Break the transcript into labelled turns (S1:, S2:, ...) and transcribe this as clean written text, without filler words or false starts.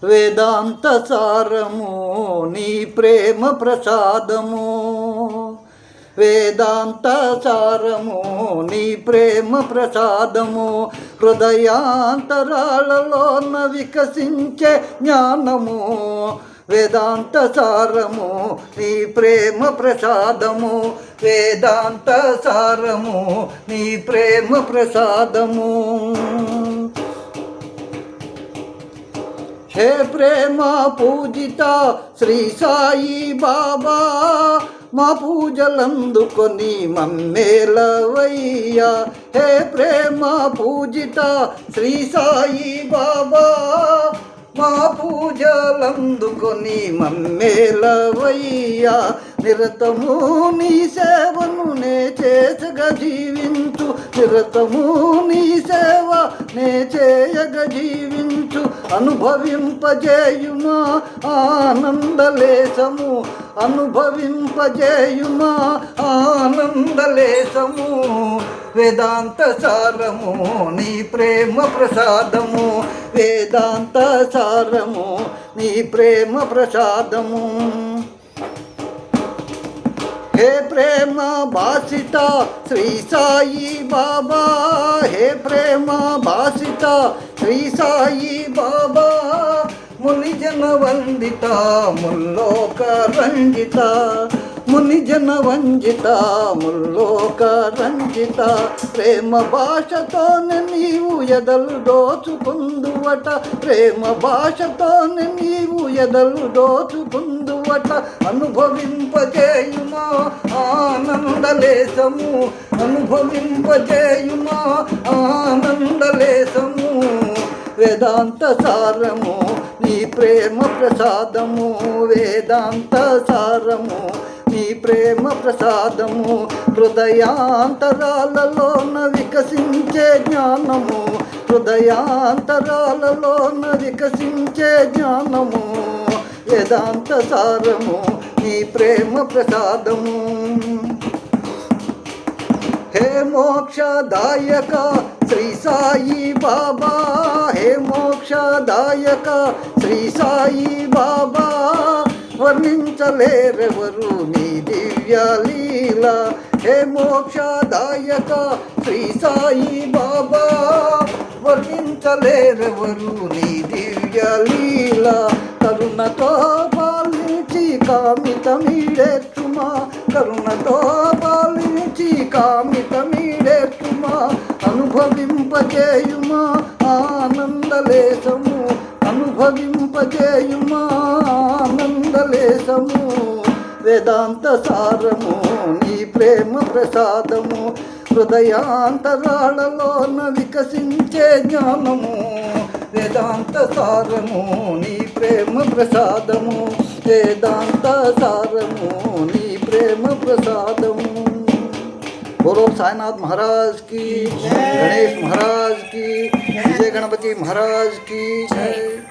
S1: వేదాంత సారము నీ ప్రేమ ప్రసాదము. వేదాంత సారము నీ ప్రేమ ప్రసాదము. హృదయాంతరాలలోన వికసించే జ్ఞానము. వేదాంత సారము నీ ప్రేమ ప్రసాదము. వేదాంత సారము నీ ప్రేమ ప్రసాదము. హే ప్రేమ పూజిత శ్రీ సాయి బాబా, మా పూజలందుకొని మమ్మేలవయ్యా. హే ప్రేమ పూజిత శ్రీ సాయి బాబా, మా పూజలందుకొని మమ్మేలవయ్యా. నిరతము నీ సేవను నే చేసగా జీవించు. నిరతము నీ సేవ నే చేయగా జీవించు. అనుభవింపజేయుమా ఆనందలేశము. అనుభవింపజేయుమా ఆనందలేశము. వేదాంత సారము నీ ప్రేమ ప్రసాదము. వేదాంత సారము నీ ప్రేమ ప్రసాదము. హే ప్రేమ భాసిత శ్రీ సాయి బాబా, హే ప్రేమ భాసిత శ్రీ సాయి బాబా, మునిజన వందిత ముల్లోక రంజిత. మునిజన వంజిత ముల్లోక రంజిత. ప్రేమ భాషతోనే నీవు ఎదలు దోచుకుందువట. ప్రేమ భాషతోనే నీవు ఎదలు దోచుకుందువట. అనుభవింపజేయుమా ఆనందలేశము. అనుభవింపజేయుమా ఆనందలేశము. వేదాంత సారము నీ ప్రేమ ప్రసాదము. వేదాంత సారము నీ ప్రేమ ప్రసాదము. హృదయాంతరాలలోన వికసించే జ్ఞానము. హృదయాంతరాలలోన వికసించే జ్ఞానము. వేదాంత సారము నీ ప్రేమ ప్రసాదము. హే మోక్షదాయక శ్రీ సాయి బాబా, హే మోక్షదాయక శ్రీ సాయి బాబా, వర్ణించలేరెవరు నీ దివ్య లీల. హే మోక్షదాయక శ్రీ సాయి బాబా, వర్ణించలేరెవరు నీ దివ్య లీల. కరుణతో పాలించి కామితమీడేర్చుమా. కరుణతో పాలించి కామితమీడేర్చుమా. అనుభవింపజేయుమా ఆనందలేశము. అనుభవింపజేయుమా ఆనందలేశము. వేదాంత సారము నీ ప్రేమ ప్రసాదము. హృదయాంతరాళలోన వికసించే జ్ఞానము. వేదాంత సారము నీ ప్రేమ ప్రసాదము. వేదాంత సారము నీ ప్రేమ ప్రసాదము. बोलो साईनाथ महाराज की, गणेश महाराज की, विजय गणपति महाराज की जय।